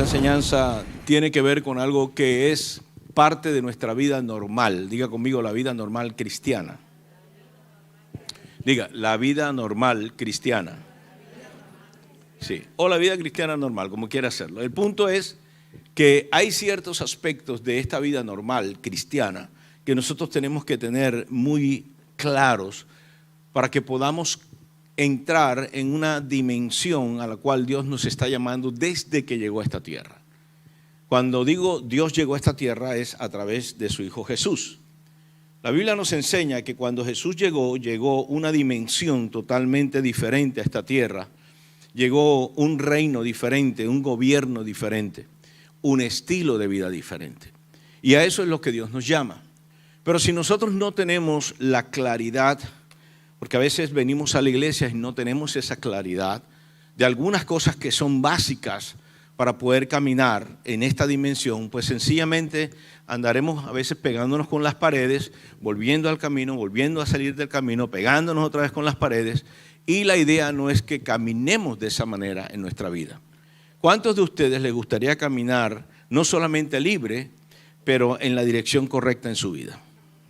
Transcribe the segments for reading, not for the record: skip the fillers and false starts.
enseñanza tiene que ver con algo que es parte de nuestra vida normal. Diga conmigo, la vida normal cristiana. Diga, la vida normal cristiana. Sí, o la vida cristiana normal, como quiera hacerlo. El punto es que hay ciertos aspectos de esta vida normal cristiana que nosotros tenemos que tener muy claros para que podamos entrar en una dimensión a la cual Dios nos está llamando desde que llegó a esta tierra. Cuando digo Dios llegó a esta tierra es a través de su Hijo Jesús. La Biblia nos enseña que cuando Jesús llegó una dimensión totalmente diferente a esta tierra. Llegó un reino diferente, un gobierno diferente, un estilo de vida diferente. Y a eso es lo que Dios nos llama. Pero si nosotros no tenemos la claridad, porque a veces venimos a la iglesia y no tenemos esa claridad de algunas cosas que son básicas para poder caminar en esta dimensión, pues sencillamente andaremos a veces pegándonos con las paredes, volviendo al camino, volviendo a salir del camino, pegándonos otra vez con las paredes. Y la idea no es que caminemos de esa manera en nuestra vida. ¿Cuántos de ustedes les gustaría caminar no solamente libre, pero en la dirección correcta en su vida?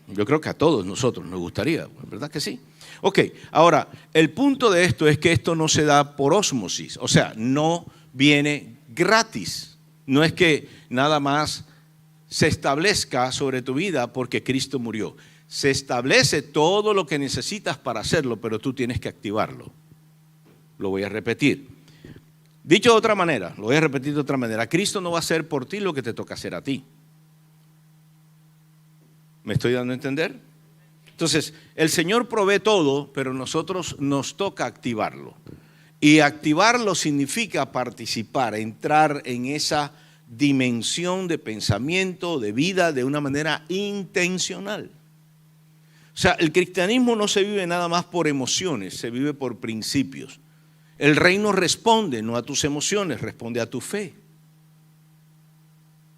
Yo creo que a todos nosotros nos gustaría, ¿verdad que sí? Ok, ahora, el punto de esto es que esto no se da por ósmosis, o sea, no viene gratis. No es que nada más se establezca sobre tu vida porque Cristo murió. Se establece todo lo que necesitas para hacerlo, pero tú tienes que activarlo. Lo voy a repetir. Dicho de otra manera, lo voy a repetir de otra manera. Cristo no va a hacer por ti lo que te toca hacer a ti. ¿Me estoy dando a entender? Entonces, el Señor provee todo, pero nosotros nos toca activarlo. Y activarlo significa participar, entrar en esa dimensión de pensamiento, de vida, de una manera intencional. O sea, el cristianismo no se vive nada más por emociones, se vive por principios. El reino responde no a tus emociones, responde a tu fe.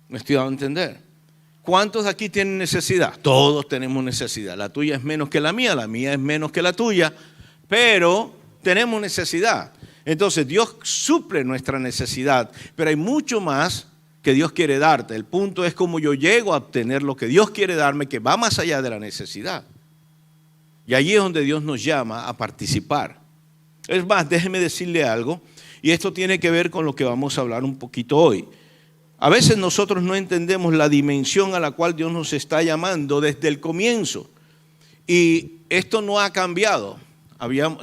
¿Me estoy dando a entender? ¿Cuántos de aquí tienen necesidad? Todos tenemos necesidad. La tuya es menos que la mía es menos que la tuya, pero tenemos necesidad. Entonces Dios suple nuestra necesidad, pero hay mucho más que Dios quiere darte. El punto es cómo yo llego a obtener lo que Dios quiere darme, que va más allá de la necesidad. Y allí es donde Dios nos llama a participar. Es más, déjeme decirle algo, y esto tiene que ver con lo que vamos a hablar un poquito hoy. A veces nosotros no entendemos la dimensión a la cual Dios nos está llamando desde el comienzo. Y esto no ha cambiado.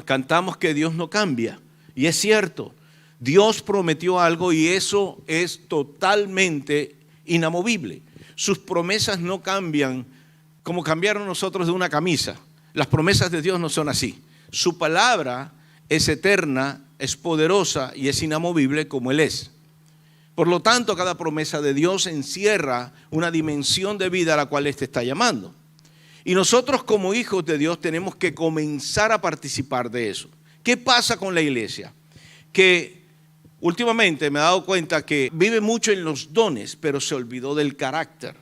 Cantamos que Dios no cambia. Y es cierto, Dios prometió algo y eso es totalmente inamovible. Sus promesas no cambian como cambiaron nosotros de una camisa. Las promesas de Dios no son así. Su palabra es eterna, es poderosa y es inamovible como Él es. Por lo tanto, cada promesa de Dios encierra una dimensión de vida a la cual Él te está llamando. Y nosotros como hijos de Dios tenemos que comenzar a participar de eso. ¿Qué pasa con la iglesia? Que últimamente me he dado cuenta que vive mucho en los dones, pero se olvidó del carácter.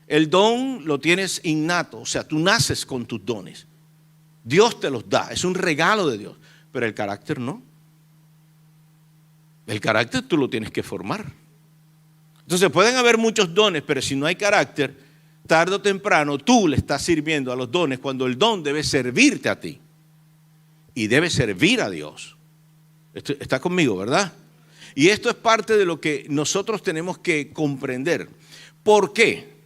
El don lo tienes innato, o sea, tú naces con tus dones. Dios te los da, es un regalo de Dios, pero el carácter no. El carácter tú lo tienes que formar. Entonces pueden haber muchos dones, pero si no hay carácter, tarde o temprano tú le estás sirviendo a los dones cuando el don debe servirte a ti y debe servir a Dios. Está conmigo, ¿verdad? Y esto es parte de lo que nosotros tenemos que comprender. ¿Por qué?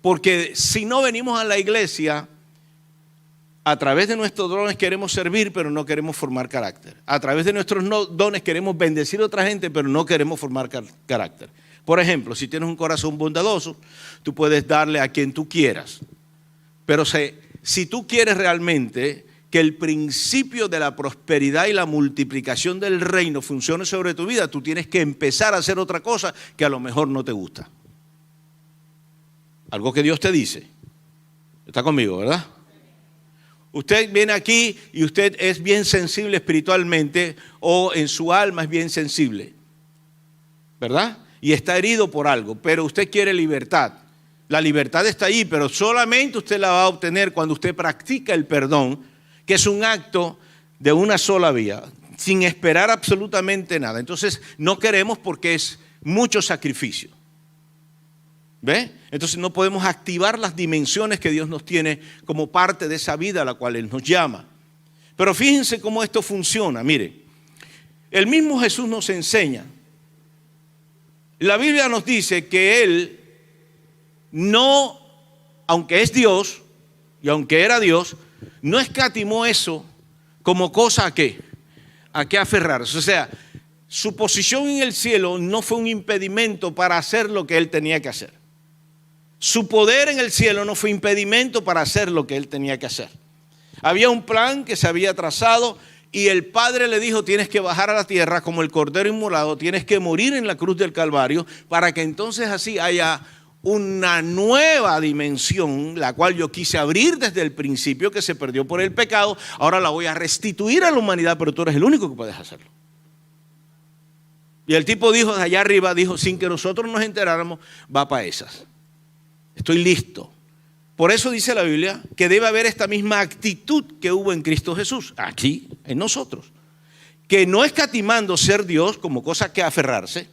Porque si no venimos a la iglesia, a través de nuestros dones queremos servir, pero no queremos formar carácter. A través de nuestros dones queremos bendecir a otra gente, pero no queremos formar carácter. Por ejemplo, si tienes un corazón bondadoso, tú puedes darle a quien tú quieras. Pero si tú quieres realmente que el principio de la prosperidad y la multiplicación del reino funcione sobre tu vida, tú tienes que empezar a hacer otra cosa que a lo mejor no te gusta. Algo que Dios te dice. Está conmigo, ¿verdad? Usted viene aquí y usted es bien sensible espiritualmente o en su alma es bien sensible, ¿verdad? Y está herido por algo, pero usted quiere libertad. La libertad está ahí, pero solamente usted la va a obtener cuando usted practica el perdón, que es un acto de una sola vía, sin esperar absolutamente nada. Entonces no queremos porque es mucho sacrificio. ¿Ve? Entonces no podemos activar las dimensiones que Dios nos tiene como parte de esa vida a la cual Él nos llama. Pero fíjense cómo esto funciona. Mire, el mismo Jesús nos enseña. La Biblia nos dice que Él no, aunque es Dios y aunque era Dios, no escatimó eso como cosa a qué aferrarse. O sea, su posición en el cielo no fue un impedimento para hacer lo que Él tenía que hacer. Su poder en el cielo no fue impedimento para hacer lo que Él tenía que hacer. Había un plan que se había trazado y el Padre le dijo: tienes que bajar a la tierra como el Cordero inmolado, tienes que morir en la cruz del Calvario para que entonces así haya una nueva dimensión, la cual yo quise abrir desde el principio, que se perdió por el pecado. Ahora la voy a restituir a la humanidad, pero tú eres el único que puedes hacerlo. Y el tipo dijo de allá arriba, dijo, sin que nosotros nos enteráramos, va para esas. Estoy listo. Por eso dice la Biblia que debe haber esta misma actitud que hubo en Cristo Jesús, aquí, en nosotros. Que no escatimando ser Dios como cosa que aferrarse,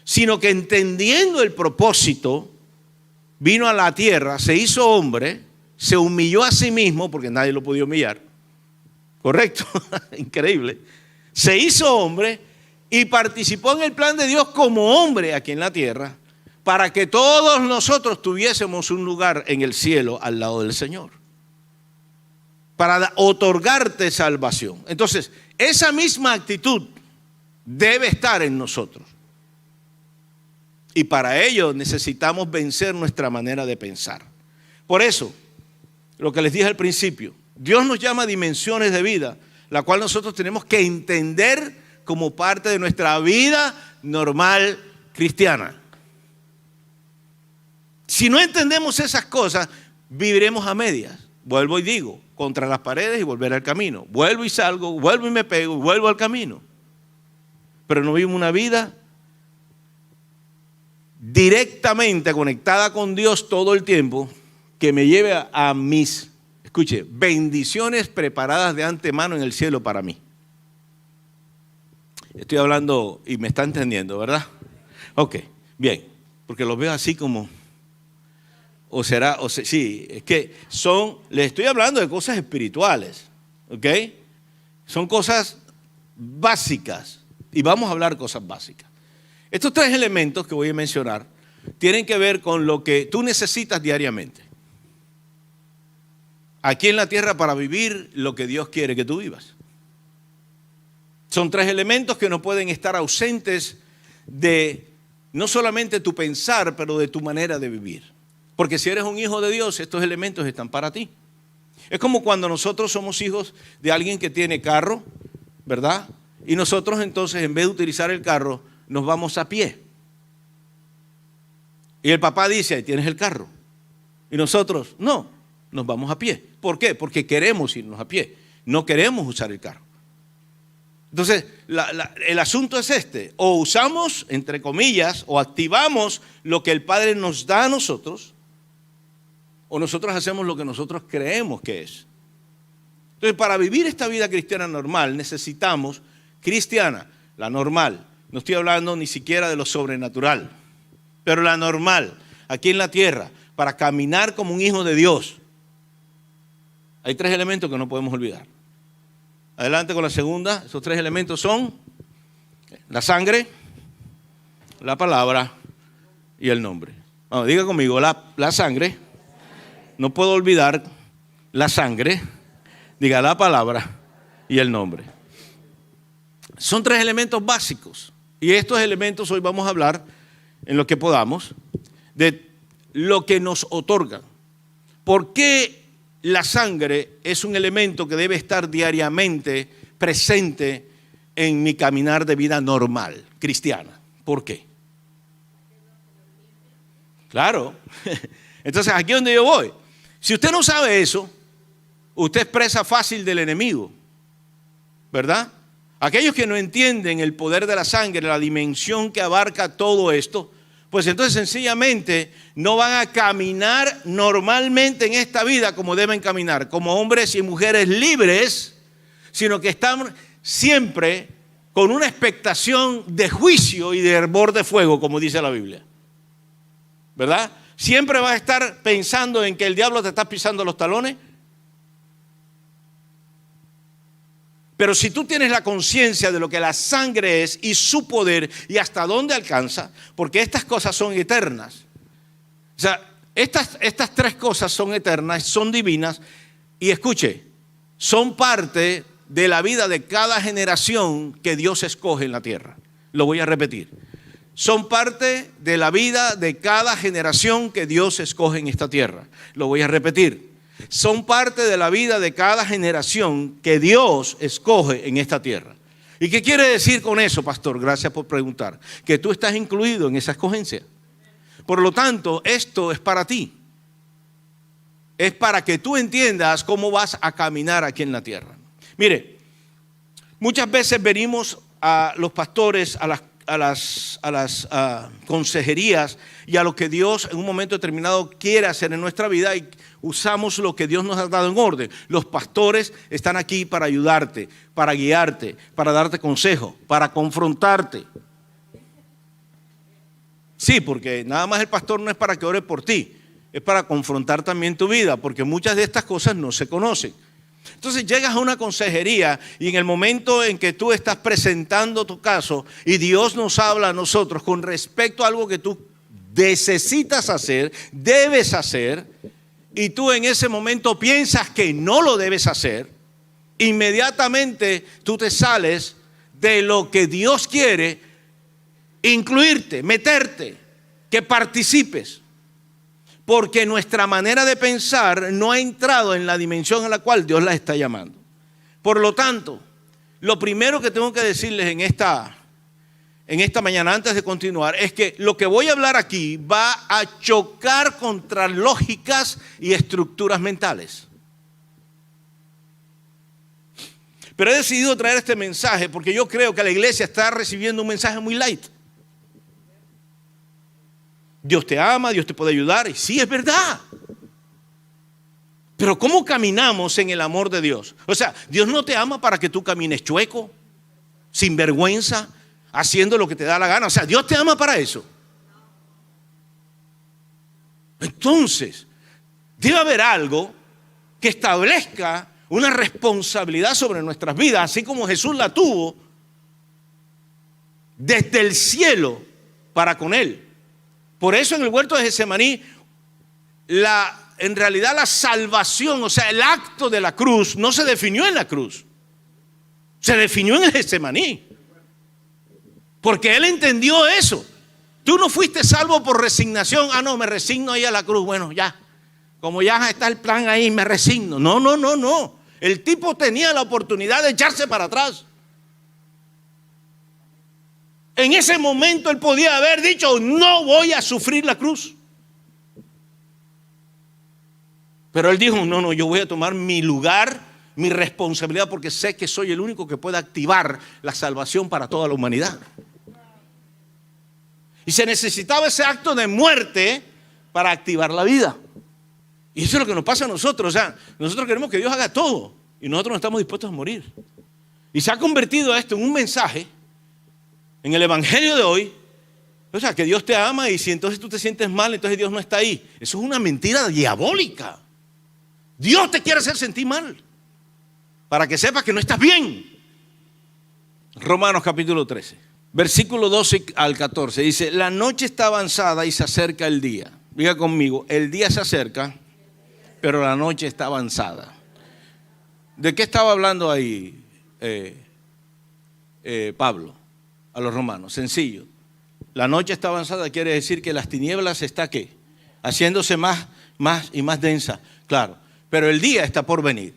sino que entendiendo el propósito, vino a la tierra, se hizo hombre, se humilló a sí mismo, porque nadie lo podía humillar. ¿Correcto? Increíble. Se hizo hombre y participó en el plan de Dios como hombre aquí en la tierra, para que todos nosotros tuviésemos un lugar en el cielo al lado del Señor, para otorgarte salvación. Entonces, esa misma actitud debe estar en nosotros. Y para ello necesitamos vencer nuestra manera de pensar. Por eso, lo que les dije al principio, Dios nos llama a dimensiones de vida, la cual nosotros tenemos que entender como parte de nuestra vida normal cristiana. Si no entendemos esas cosas, viviremos a medias. Vuelvo y digo, contra las paredes y volver al camino. Vuelvo y salgo, vuelvo y me pego, y vuelvo al camino. Pero no vivimos una vida directamente conectada con Dios todo el tiempo, que me lleve a mis, escuche, bendiciones preparadas de antemano en el cielo para mí. Estoy hablando y me está entendiendo, ¿verdad? Ok, bien, porque los veo así como... sí, es que les estoy hablando de cosas espirituales, ¿ok? Son cosas básicas y vamos a hablar cosas básicas. Estos tres elementos que voy a mencionar tienen que ver con lo que tú necesitas diariamente aquí en la tierra para vivir lo que Dios quiere que tú vivas. Son tres elementos que no pueden estar ausentes de no solamente tu pensar, pero de tu manera de vivir. Porque si eres un hijo de Dios, estos elementos están para ti. Es como cuando nosotros somos hijos de alguien que tiene carro, ¿verdad? Y nosotros entonces, en vez de utilizar el carro, nos vamos a pie. Y el papá dice, ahí tienes el carro. Y nosotros, no, nos vamos a pie. ¿Por qué? Porque queremos irnos a pie. No queremos usar el carro. Entonces, el asunto es este. O usamos, entre comillas, o activamos lo que el Padre nos da a nosotros, o nosotros hacemos lo que nosotros creemos que es. Entonces, para vivir esta vida cristiana normal, necesitamos cristiana, la normal. No estoy hablando ni siquiera de lo sobrenatural, pero la normal, aquí en la tierra, para caminar como un hijo de Dios. Hay tres elementos que no podemos olvidar. Adelante con la segunda. Esos tres elementos son la sangre, la palabra y el nombre. Vamos, diga conmigo, la sangre. No puedo olvidar la sangre, diga la palabra y el nombre. Son tres elementos básicos. Y estos elementos hoy vamos a hablar, en lo que podamos, de lo que nos otorgan. ¿Por qué la sangre es un elemento que debe estar diariamente presente en mi caminar de vida normal, cristiana? ¿Por qué? Claro. Entonces, aquí es donde yo voy. Si usted no sabe eso, usted es presa fácil del enemigo, ¿verdad? Aquellos que no entienden el poder de la sangre, la dimensión que abarca todo esto, pues entonces sencillamente no van a caminar normalmente en esta vida como deben caminar, como hombres y mujeres libres, sino que están siempre con una expectación de juicio y de hervor de fuego, como dice la Biblia. ¿Verdad? Siempre vas a estar pensando en que el diablo te está pisando los talones. Pero si tú tienes la conciencia de lo que la sangre es y su poder y hasta dónde alcanza, porque estas cosas son eternas. O sea, estas tres cosas son eternas, son divinas y escuche, son parte de la vida de cada generación que Dios escoge en la tierra. Lo voy a repetir. Son parte de la vida de cada generación que Dios escoge en esta tierra. Lo voy a repetir. Son parte de la vida de cada generación que Dios escoge en esta tierra. ¿Y qué quiere decir con eso, pastor? Gracias por preguntar. Que tú estás incluido en esa escogencia. Por lo tanto, esto es para ti. Es para que tú entiendas cómo vas a caminar aquí en la tierra. Mire, muchas veces venimos a los pastores, a las consejerías y a lo que Dios en un momento determinado quiere hacer en nuestra vida y usamos lo que Dios nos ha dado en orden. Los pastores están aquí para ayudarte, para guiarte, para darte consejo, para confrontarte. Sí, porque nada más el pastor no es para que ore por ti, es para confrontar también tu vida, porque muchas de estas cosas no se conocen. Entonces llegas a una consejería y en el momento en que tú estás presentando tu caso y Dios nos habla a nosotros con respecto a algo que tú necesitas hacer, debes hacer, y tú en ese momento piensas que no lo debes hacer, inmediatamente tú te sales de lo que Dios quiere, incluirte, meterte, que participes. Porque nuestra manera de pensar no ha entrado en la dimensión a la cual Dios la está llamando. Por lo tanto, lo primero que tengo que decirles en esta mañana antes de continuar es que lo que voy a hablar aquí va a chocar contra lógicas y estructuras mentales. Pero he decidido traer este mensaje porque yo creo que la iglesia está recibiendo un mensaje muy light. Dios te ama, Dios te puede ayudar, y sí, es verdad. Pero ¿cómo caminamos en el amor de Dios? O sea, Dios no te ama para que tú camines chueco, sin vergüenza, haciendo lo que te da la gana. O sea, Dios te ama para eso. Entonces, debe haber algo que establezca una responsabilidad sobre nuestras vidas, así como Jesús la tuvo desde el cielo para con Él. Por eso en el huerto de Getsemaní, en realidad la salvación, o sea, el acto de la cruz, no se definió en la cruz. Se definió en el Getsemaní. Porque Él entendió eso. Tú no fuiste salvo por resignación. Ah, no, me resigno ahí a la cruz. Bueno, ya. Como ya está el plan ahí, me resigno. No. El tipo tenía la oportunidad de echarse para atrás. En ese momento él podía haber dicho, no voy a sufrir la cruz. Pero él dijo, no, yo voy a tomar mi lugar, mi responsabilidad, porque sé que soy el único que puede activar la salvación para toda la humanidad. Y se necesitaba ese acto de muerte para activar la vida. Y eso es lo que nos pasa a nosotros. O sea, nosotros queremos que Dios haga todo y nosotros no estamos dispuestos a morir. Y se ha convertido esto en un mensaje en el evangelio de hoy, o sea, que Dios te ama y si entonces tú te sientes mal, entonces Dios no está ahí. Eso es una mentira diabólica. Dios te quiere hacer sentir mal para que sepas que no estás bien. Romanos capítulo 13, versículo 12 al 14, dice, la noche está avanzada y se acerca el día. Diga conmigo, el día se acerca, pero la noche está avanzada. ¿De qué estaba hablando ahí Pablo? A los romanos, sencillo. La noche está avanzada, quiere decir que las tinieblas está ¿qué? Haciéndose más y más densa, claro. Pero el día está por venir.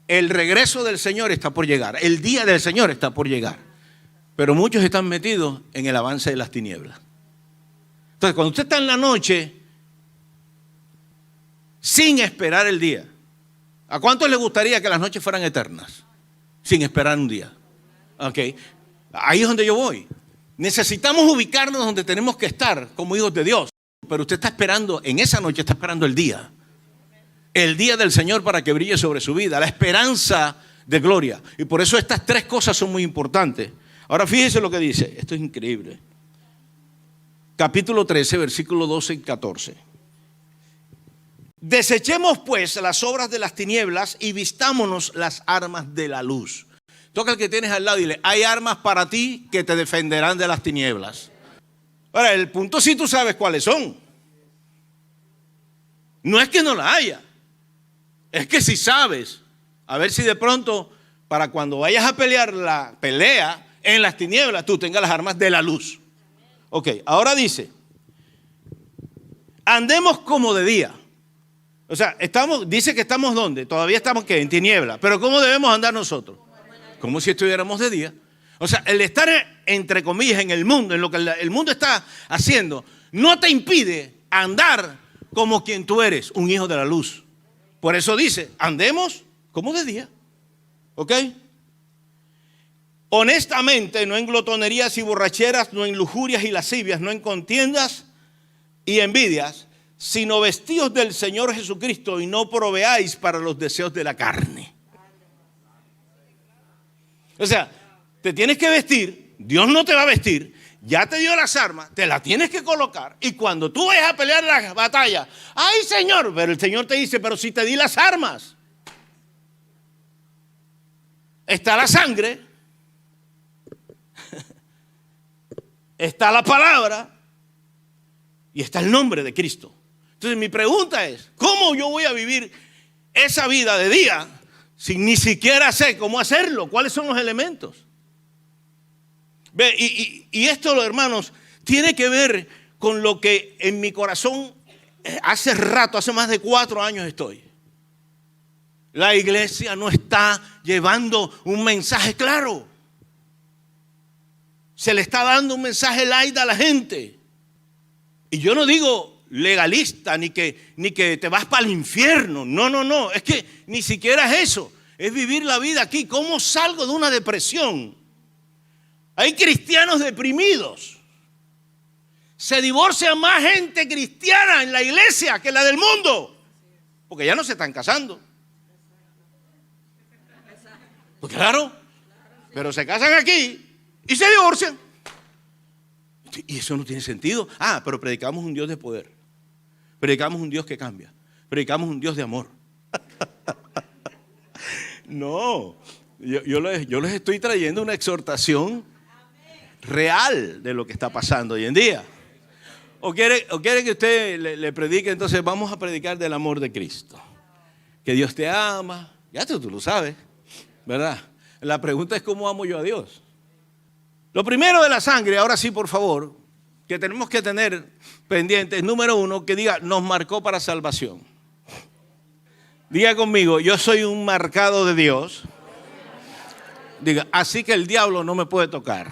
El regreso del Señor está por llegar. El día del Señor está por llegar. Pero muchos están metidos en el avance de las tinieblas. Entonces, cuando usted está en la noche, sin esperar el día, ¿a cuántos les gustaría que las noches fueran eternas? Sin esperar un día. Ok. Ahí es donde yo voy. Necesitamos ubicarnos donde tenemos que estar como hijos de Dios. Pero usted está esperando, en esa noche está esperando el día del Señor para que brille sobre su vida. La esperanza de gloria. Y por eso estas tres cosas son muy importantes. Ahora fíjense lo que dice. Esto es increíble. Capítulo 13, versículo 12 y 14. Desechemos pues las obras de las tinieblas y vistámonos las armas de la luz. Toca al que tienes al lado y dile, hay armas para ti que te defenderán de las tinieblas. Ahora, el punto sí tú sabes cuáles son. No es que no la haya. Es que si sabes, a ver si de pronto, para cuando vayas a pelear la pelea en las tinieblas, tú tengas las armas de la luz. Ok, ahora dice, andemos como de día. O sea, dice que estamos ¿dónde? Todavía estamos ¿qué? En tiniebla. Pero ¿cómo debemos andar nosotros? Como si estuviéramos de día. O sea, el estar entre comillas en el mundo, en lo que el mundo está haciendo, no te impide andar como quien tú eres, un hijo de la luz. Por eso dice, andemos como de día. ¿Ok? Honestamente, no en glotonerías y borracheras, no en lujurias y lascivias, no en contiendas y envidias, sino vestidos del Señor Jesucristo y no proveáis para los deseos de la carne. O sea, te tienes que vestir, Dios no te va a vestir, ya te dio las armas, te las tienes que colocar y cuando tú vayas a pelear la batalla, ¡ay Señor! Pero el Señor te dice, pero si te di las armas, está la sangre, está la palabra y está el nombre de Cristo. Entonces mi pregunta es, ¿cómo yo voy a vivir esa vida de día si ni siquiera sé cómo hacerlo? ¿Cuáles son los elementos? Ve, y esto, hermanos, tiene que ver con lo que en mi corazón hace rato, hace más de 4 años estoy. La iglesia no está llevando un mensaje claro. Se le está dando un mensaje light a la gente. Y yo no digo legalista, ni que te vas para el infierno. No, no, no. Es que ni siquiera es eso. Es vivir la vida aquí. ¿Cómo salgo de una depresión? Hay cristianos deprimidos. Se divorcia más gente cristiana en la iglesia que la del mundo. Porque ya no se están casando. Pues claro. Pero se casan aquí y se divorcian. Y eso no tiene sentido. Pero predicamos un Dios de poder. Predicamos un Dios que cambia. Predicamos un Dios de amor. No. Yo les estoy trayendo una exhortación real de lo que está pasando hoy en día. ¿O quiere que usted le predique? Entonces vamos a predicar del amor de Cristo. Que Dios te ama. Ya tú lo sabes, ¿verdad? La pregunta es ¿cómo amo yo a Dios? Lo primero de la sangre, ahora sí, por favor, que tenemos que tener pendientes, número 1, que diga, nos marcó para salvación. Diga conmigo, yo soy un marcado de Dios. Diga, así que el diablo no me puede tocar.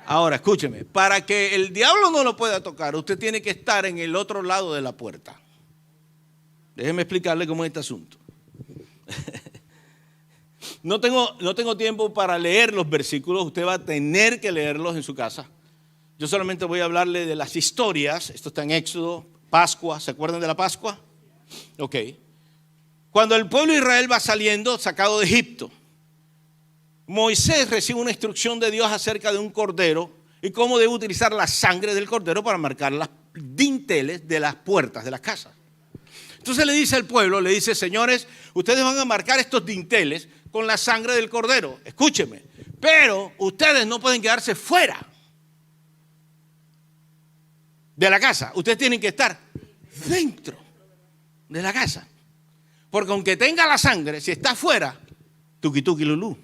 Ahora, escúcheme, para que el diablo no lo pueda tocar, usted tiene que estar en el otro lado de la puerta. Déjeme explicarle cómo es este asunto. No tengo tiempo para leer los versículos, usted va a tener que leerlos en su casa. Yo solamente voy a hablarle de las historias. Esto está en Éxodo, Pascua, ¿se acuerdan de la Pascua? Ok. Cuando el pueblo de Israel va saliendo, sacado de Egipto, Moisés recibe una instrucción de Dios acerca de un cordero y cómo debe utilizar la sangre del cordero para marcar las dinteles de las puertas de las casas. Entonces le dice al pueblo, le dice, señores, ustedes van a marcar estos dinteles con la sangre del cordero. Escúcheme, pero ustedes no pueden quedarse fuera de la casa. Ustedes tienen que estar dentro de la casa. Porque aunque tenga la sangre, si está afuera, tuki tuki lulú.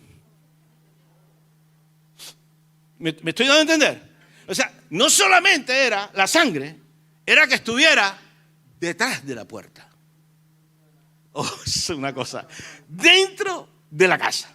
¿Me estoy dando a entender? O sea, no solamente era la sangre, era que estuviera detrás de la puerta. Es una cosa. Dentro de la casa.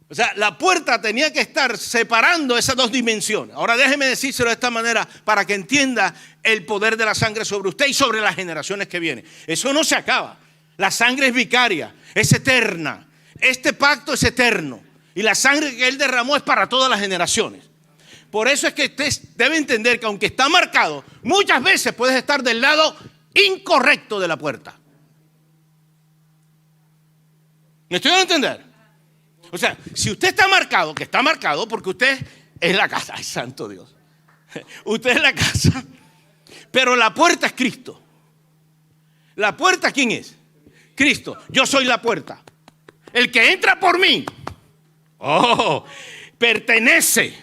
O sea, la puerta tenía que estar separando esas dos dimensiones. Ahora déjeme decírselo de esta manera para que entienda el poder de la sangre sobre usted y sobre las generaciones que vienen. Eso no se acaba. La sangre es vicaria, es eterna. Este pacto es eterno. Y la sangre que Él derramó es para todas las generaciones. Por eso es que usted debe entender que aunque está marcado, muchas veces puedes estar del lado incorrecto de la puerta. ¿Me estoy dando a entender? O sea, si usted está marcado, que está marcado porque usted es la casa. Ay, santo Dios. Usted es la casa, pero la puerta es Cristo. ¿La puerta quién es? Cristo. Yo soy la puerta. El que entra por mí, pertenece.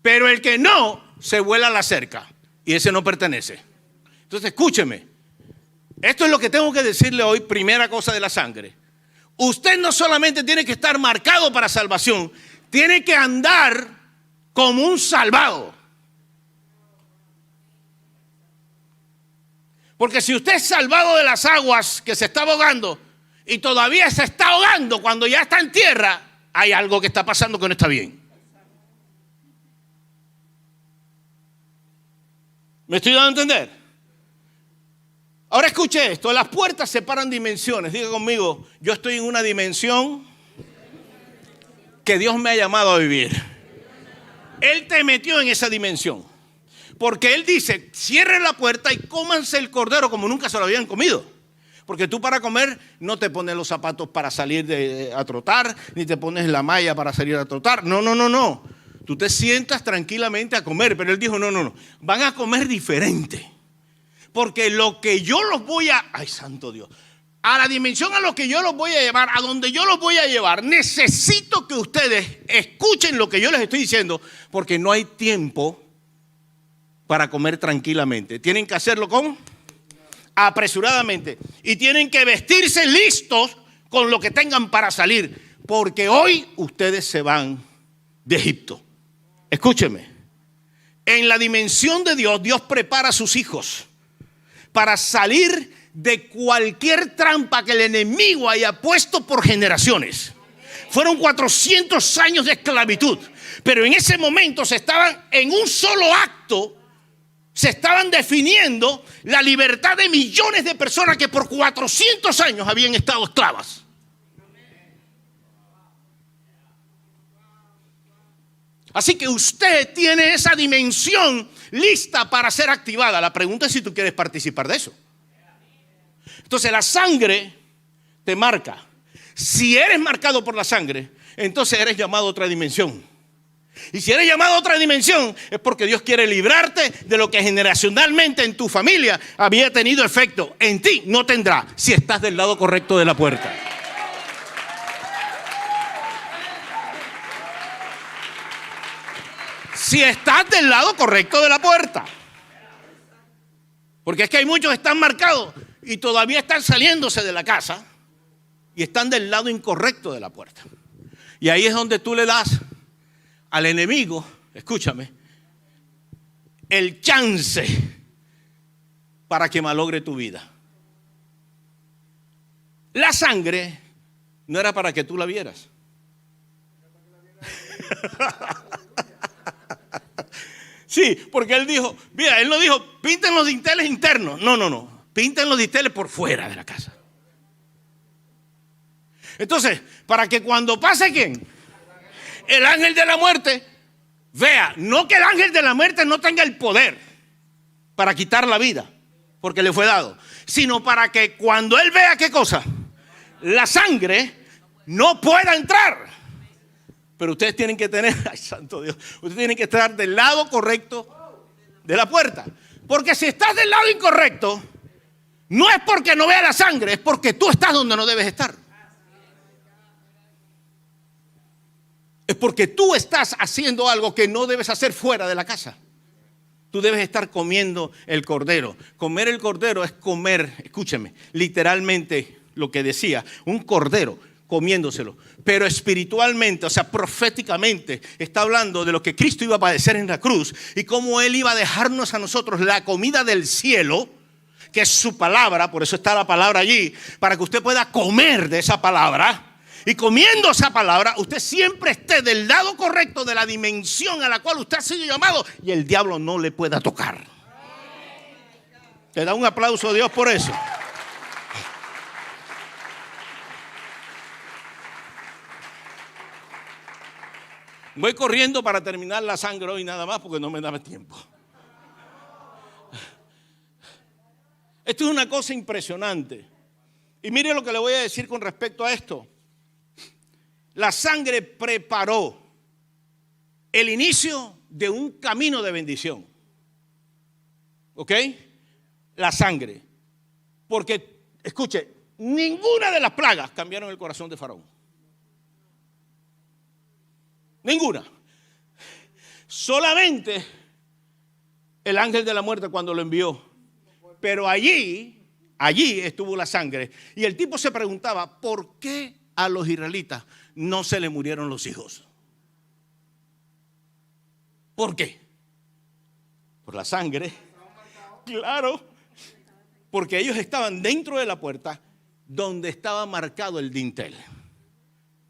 Pero el que no, se vuela a la cerca. Y ese no pertenece. Entonces, escúcheme. Esto es lo que tengo que decirle hoy, primera cosa de la sangre. Usted no solamente tiene que estar marcado para salvación, tiene que andar como un salvado. Porque si usted es salvado de las aguas que se está ahogando y todavía se está ahogando cuando ya está en tierra, hay algo que está pasando que no está bien. ¿Me estoy dando a entender? Ahora escuche esto, las puertas separan dimensiones. Diga conmigo, yo estoy en una dimensión que Dios me ha llamado a vivir. Él te metió en esa dimensión. Porque Él dice, cierren la puerta y cómanse el cordero como nunca se lo habían comido. Porque tú para comer no te pones los zapatos para salir a trotar, ni te pones la malla para salir a trotar. No. Tú te sientas tranquilamente a comer. Pero Él dijo, no. Van a comer diferente. Porque lo que yo los voy a... Ay, santo Dios. A la dimensión a lo que yo los voy a llevar, a donde yo los voy a llevar, necesito que ustedes escuchen lo que yo les estoy diciendo, porque no hay tiempo para comer tranquilamente. Tienen que hacerlo ¿cómo? Apresuradamente. Y tienen que vestirse listos con lo que tengan para salir, porque hoy ustedes se van de Egipto. Escúcheme. En la dimensión de Dios, Dios prepara a sus hijos para salir de cualquier trampa que el enemigo haya puesto por generaciones. Fueron 400 años de esclavitud, pero en ese momento se estaban en un solo acto, se estaban definiendo la libertad de millones de personas que por 400 años habían estado esclavas. Así que usted tiene esa dimensión lista para ser activada. La pregunta es si tú quieres participar de eso. Entonces la sangre te marca. Si eres marcado por la sangre, entonces eres llamado a otra dimensión. Y si eres llamado a otra dimensión, es porque Dios quiere librarte de lo que generacionalmente en tu familia había tenido efecto. En ti no tendrá, si estás del lado correcto de la puerta. Si estás del lado correcto de la puerta. Porque es que hay muchos que están marcados y todavía están saliéndose de la casa y están del lado incorrecto de la puerta. Y ahí es donde tú le das al enemigo, escúchame, el chance para que malogre tu vida. La sangre no era para que tú la vieras. Sí, porque él dijo, mira, él no dijo, pinten los dinteles internos. No. Pinten los dinteles por fuera de la casa. Entonces, para que cuando pase ¿quién? El ángel de la muerte, vea, no que el ángel de la muerte no tenga el poder para quitar la vida, porque le fue dado, sino para que cuando él vea ¿qué cosa? La sangre no pueda entrar. Pero ustedes tienen que tener, ay santo Dios, ustedes tienen que estar del lado correcto de la puerta. Porque si estás del lado incorrecto, no es porque no vea la sangre, es porque tú estás donde no debes estar. Es porque tú estás haciendo algo que no debes hacer fuera de la casa. Tú debes estar comiendo el cordero. Comer el cordero es comer, escúchame, literalmente lo que decía, un cordero comiéndoselo. Pero espiritualmente, o sea, proféticamente, está hablando de lo que Cristo iba a padecer en la cruz y cómo Él iba a dejarnos a nosotros la comida del cielo, que es su palabra, por eso está la palabra allí, para que usted pueda comer de esa palabra. Y comiendo esa palabra, usted siempre esté del lado correcto de la dimensión a la cual usted ha sido llamado y el diablo no le pueda tocar. ¿Te da un aplauso a Dios por eso? Voy corriendo para terminar la sangre hoy nada más porque no me daba tiempo. Esto es una cosa impresionante. Y mire lo que le voy a decir con respecto a esto. La sangre preparó el inicio de un camino de bendición. ¿Ok? La sangre. Porque, escuche, ninguna de las plagas cambiaron el corazón de Faraón. Ninguna. Solamente el ángel de la muerte cuando lo envió. Pero allí estuvo la sangre. Y el tipo se preguntaba, ¿por qué a los israelitas no se le murieron los hijos? ¿Por qué? Por la sangre. Claro. Porque ellos estaban dentro de la puerta donde estaba marcado el dintel.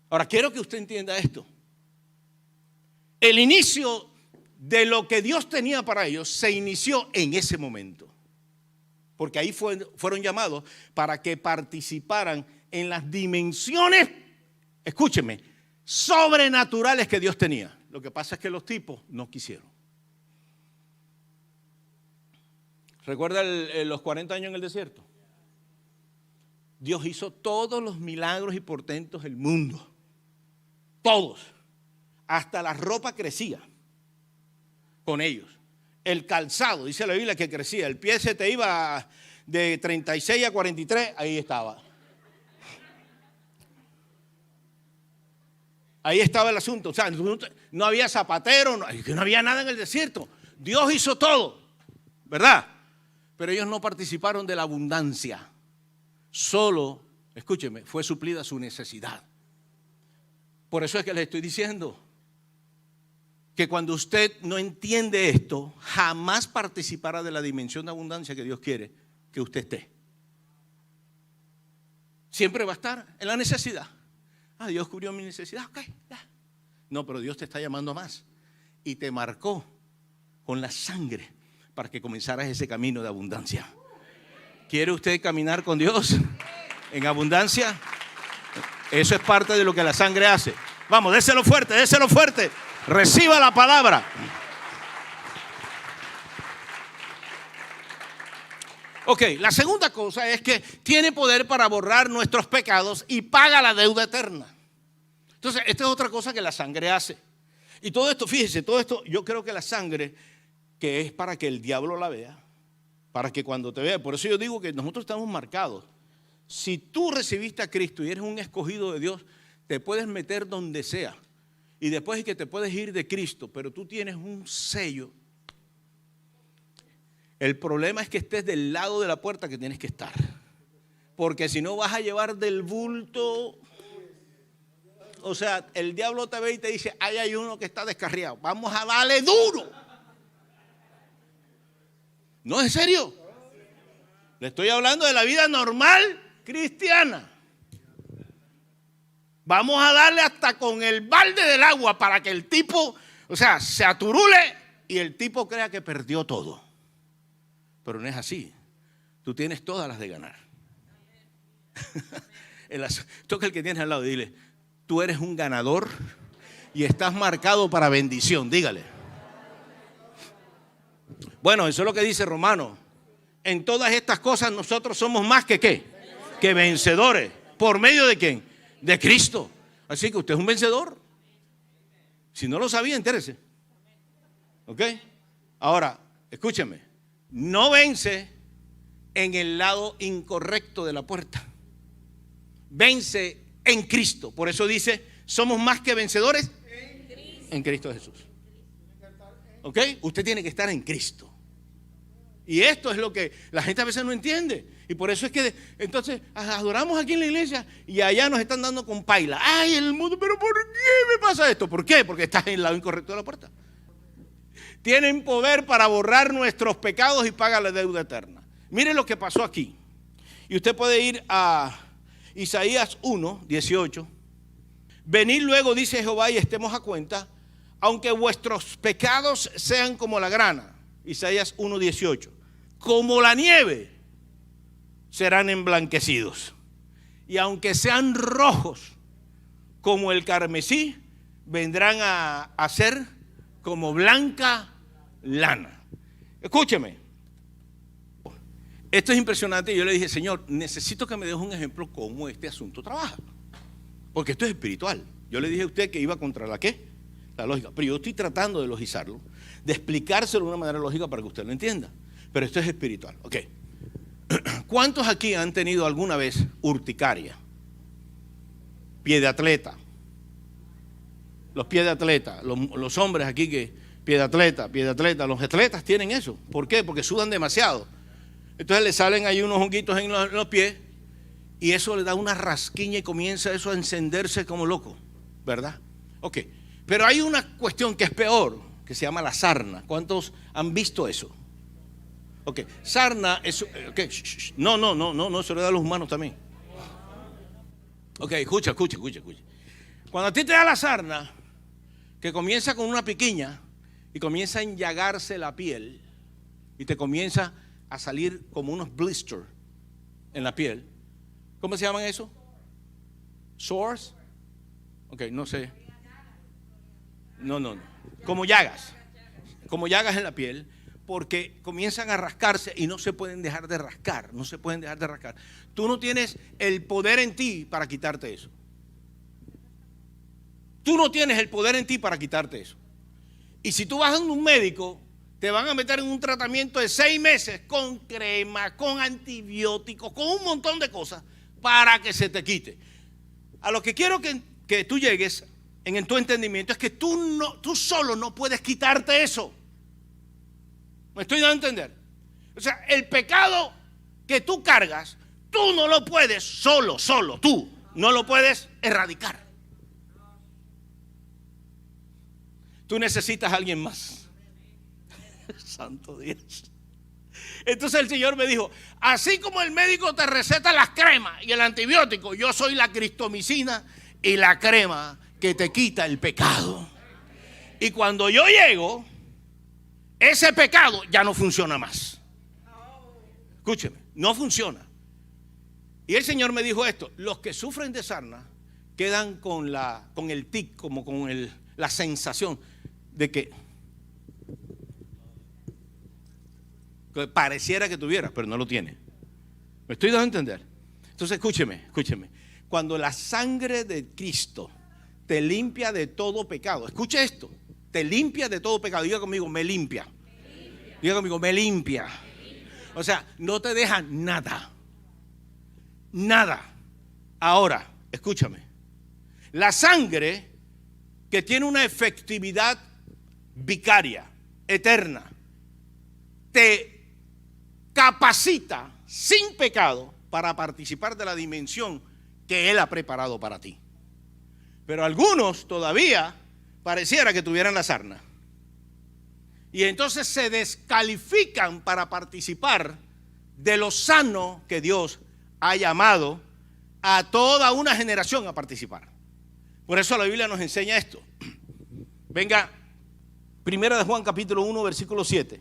Ahora, quiero que usted entienda esto. El inicio de lo que Dios tenía para ellos se inició en ese momento. Porque ahí fueron llamados para que participaran en las dimensiones, escúcheme, sobrenaturales que Dios tenía. Lo que pasa es que los tipos no quisieron. ¿Recuerda los 40 años en el desierto? Dios hizo todos los milagros y portentos del mundo. Todos. Hasta la ropa crecía con ellos. El calzado, dice la Biblia que crecía. El pie se te iba de 36 a 43, ahí estaba. Ahí estaba el asunto. O sea, no había zapatero, no había nada en el desierto. Dios hizo todo, ¿verdad? Pero ellos no participaron de la abundancia. Solo, escúcheme, fue suplida su necesidad. Por eso es que les estoy diciendo que cuando usted no entiende esto, jamás participará de la dimensión de abundancia que Dios quiere que usted esté. Siempre va a estar en la necesidad. Dios cubrió mi necesidad, ok, ya. No, pero Dios te está llamando a más. Y te marcó con la sangre para que comenzaras ese camino de abundancia. ¿Quiere usted caminar con Dios en abundancia? Eso es parte de lo que la sangre hace. Vamos, déselo fuerte, déselo fuerte. Reciba la palabra. Ok, la segunda cosa es que tiene poder para borrar nuestros pecados y paga la deuda eterna. Entonces, esta es otra cosa que la sangre hace. Y todo esto, fíjese, todo esto, yo creo que la sangre, que es para que el diablo la vea, para que cuando te vea, por eso yo digo que nosotros estamos marcados. Si tú recibiste a Cristo y eres un escogido de Dios, te puedes meter donde sea. Y después es que te puedes ir de Cristo, pero tú tienes un sello. El problema es que estés del lado de la puerta que tienes que estar. Porque si no vas a llevar del bulto. O sea, el diablo te ve y te dice, ahí hay uno que está descarriado. Vamos a darle duro. No, en serio. Le estoy hablando de la vida normal cristiana. Vamos a darle hasta con el balde del agua para que el tipo, o sea, se aturule y el tipo crea que perdió todo. Pero no es así. Tú tienes todas las de ganar. Toca el que tienes al lado y dile, tú eres un ganador y estás marcado para bendición. Dígale. Bueno, eso es lo que dice Romano. En todas estas cosas nosotros somos más que ¿qué? Que vencedores. ¿Por medio de quién? De Cristo. Así que usted es un vencedor. Si no lo sabía, entérese. ¿Ok? Ahora, escúcheme. No vence en el lado incorrecto de la puerta. Vence en Cristo. Por eso dice, somos más que vencedores en Cristo Jesús. ¿Ok? Usted tiene que estar en Cristo. Y esto es lo que la gente a veces no entiende. Y por eso es que entonces adoramos aquí en la iglesia y allá nos están dando con paila. Ay, el mundo, pero ¿por qué me pasa esto? ¿Por qué? Porque estás en el lado incorrecto de la puerta. Tienen poder para borrar nuestros pecados y pagar la deuda eterna. Mire lo que pasó aquí. Y usted puede ir a Isaías 1, 18. Venid luego, dice Jehová, y estemos a cuenta, aunque vuestros pecados sean como la grana. Isaías 1, 18. Como la nieve serán emblanquecidos. Y aunque sean rojos como el carmesí, vendrán a ser como blanca lana. Escúcheme. Esto es impresionante. Yo le dije, Señor, necesito que me des un ejemplo cómo este asunto trabaja. Porque esto es espiritual. Yo le dije a usted que iba contra la ¿qué? La lógica. Pero yo estoy tratando de logizarlo, de explicárselo de una manera lógica para que usted lo entienda. Pero esto es espiritual. Ok. ¿Cuántos aquí han tenido alguna vez urticaria? Pie de atleta. Los pies de atleta. Los hombres aquí que pie de atleta. Los atletas tienen eso. ¿Por qué? Porque sudan demasiado. Entonces le salen ahí unos honguitos en los pies y eso le da una rasquiña y comienza eso a encenderse como loco, ¿verdad? Ok. Pero hay una cuestión que es peor, que se llama la sarna. ¿Cuántos han visto eso? Ok, sarna es... Okay. No, se le da a los humanos también. Ok, escucha. Cuando a ti te da la sarna, que comienza con una piquiña y comienza a enllagarse la piel y te comienza a salir como unos blisters en la piel. ¿Cómo se llaman eso? ¿Sores? Ok, no sé. No. Como llagas en la piel, porque comienzan a rascarse y no se pueden dejar de rascar. Tú no tienes el poder en ti para quitarte eso. Y si tú vas a un médico, te van a meter en un tratamiento de 6 meses con crema, con antibióticos, con un montón de cosas para que se te quite. A lo que quiero que tú llegues en tu entendimiento es que tú solo no puedes quitarte eso. ¿Me estoy dando a entender? O sea, el pecado que tú cargas, tú no lo puedes tú no lo puedes erradicar. Tú necesitas a alguien más. Santo Dios. Entonces el Señor me dijo, así como el médico te receta las cremas y el antibiótico, yo soy la cristomicina y la crema que te quita el pecado. Y cuando yo llego, ese pecado ya no funciona más. Escúcheme, no funciona. Y el Señor me dijo esto: los que sufren de sarna quedan con el tic, como con la sensación de que pareciera que tuviera, pero no lo tiene. ¿Me estoy dando a entender? Entonces escúcheme. Cuando la sangre de Cristo te limpia de todo pecado, escuche esto, te limpia de todo pecado. Diga conmigo, me limpia. Diga conmigo, me limpia. O sea, no te deja nada. Ahora, escúchame. La sangre que tiene una efectividad vicaria, eterna, te capacita sin pecado para participar de la dimensión que Él ha preparado para ti. Pero algunos todavía pareciera que tuvieran la sarna. Y entonces se descalifican para participar de lo sano que Dios ha llamado a toda una generación a participar. Por eso la Biblia nos enseña esto. Venga, 1 de Juan capítulo 1 versículo 7.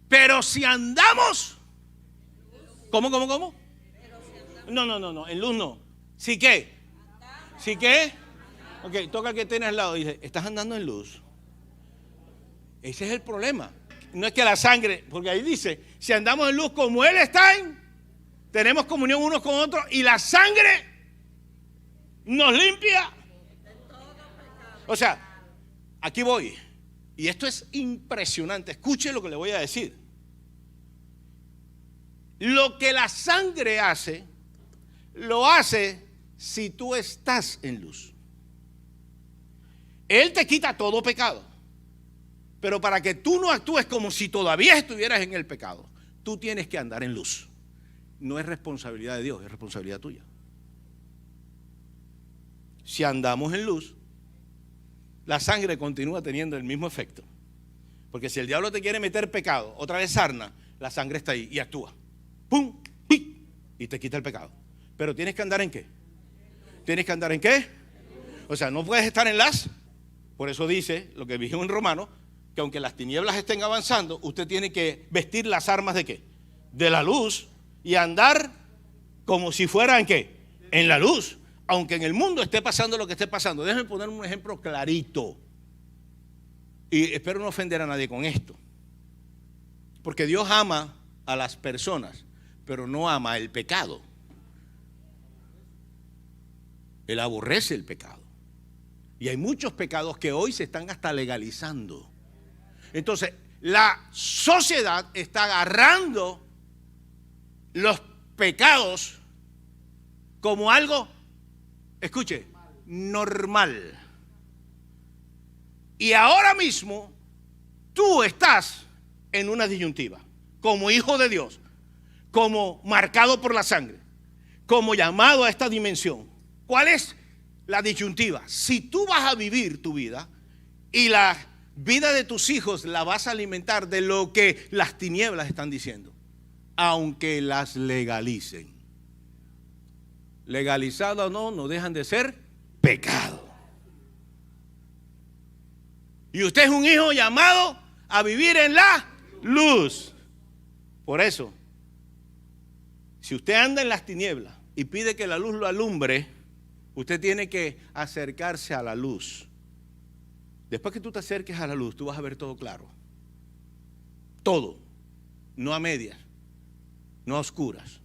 Pero si andamos, ¿cómo? No, en luz no. ¿Sí qué? ¿Sí qué? Ok, toca al que tienes al lado y dice, ¿estás andando en luz? Ese es el problema. No es que la sangre, porque ahí dice, si andamos en luz como Él está tenemos comunión unos con otros y la sangre nos limpia. O sea, aquí voy. Y esto es impresionante. Escuche lo que le voy a decir. Lo que la sangre hace, lo hace si tú estás en luz. Él te quita todo pecado. Pero para que tú no actúes como si todavía estuvieras en el pecado, tú tienes que andar en luz. No es responsabilidad de Dios, es responsabilidad tuya. Si andamos en luz, la sangre continúa teniendo el mismo efecto. Porque si el diablo te quiere meter pecado, otra vez sarna, la sangre está ahí y actúa. ¡Pum! ¡Pi! Y te quita el pecado. Pero tienes que andar ¿en qué? ¿Tienes que andar en qué? O sea, no puedes estar en las. Por eso dice lo que dijo en Romanos, que aunque las tinieblas estén avanzando, usted tiene que vestir las armas ¿de qué? De la luz y andar como si fuera ¿en qué? En la luz. Aunque en el mundo esté pasando lo que esté pasando. Déjenme poner un ejemplo clarito. Y espero no ofender a nadie con esto. Porque Dios ama a las personas, pero no ama el pecado. Él aborrece el pecado. Y hay muchos pecados que hoy se están hasta legalizando. Entonces, la sociedad está agarrando los pecados como algo, escuche, normal. Y ahora mismo tú estás en una disyuntiva, como hijo de Dios, como marcado por la sangre, como llamado a esta dimensión. ¿Cuál es la disyuntiva? Si tú vas a vivir tu vida y la vida de tus hijos la vas a alimentar de lo que las tinieblas están diciendo, aunque las legalicen. Legalizado o no, no dejan de ser pecado. Y usted es un hijo llamado a vivir en la luz. Por eso, si usted anda en las tinieblas y pide que la luz lo alumbre, usted tiene que acercarse a la luz. Después que tú te acerques a la luz, tú vas a ver todo claro. Todo. No a medias, no a oscuras.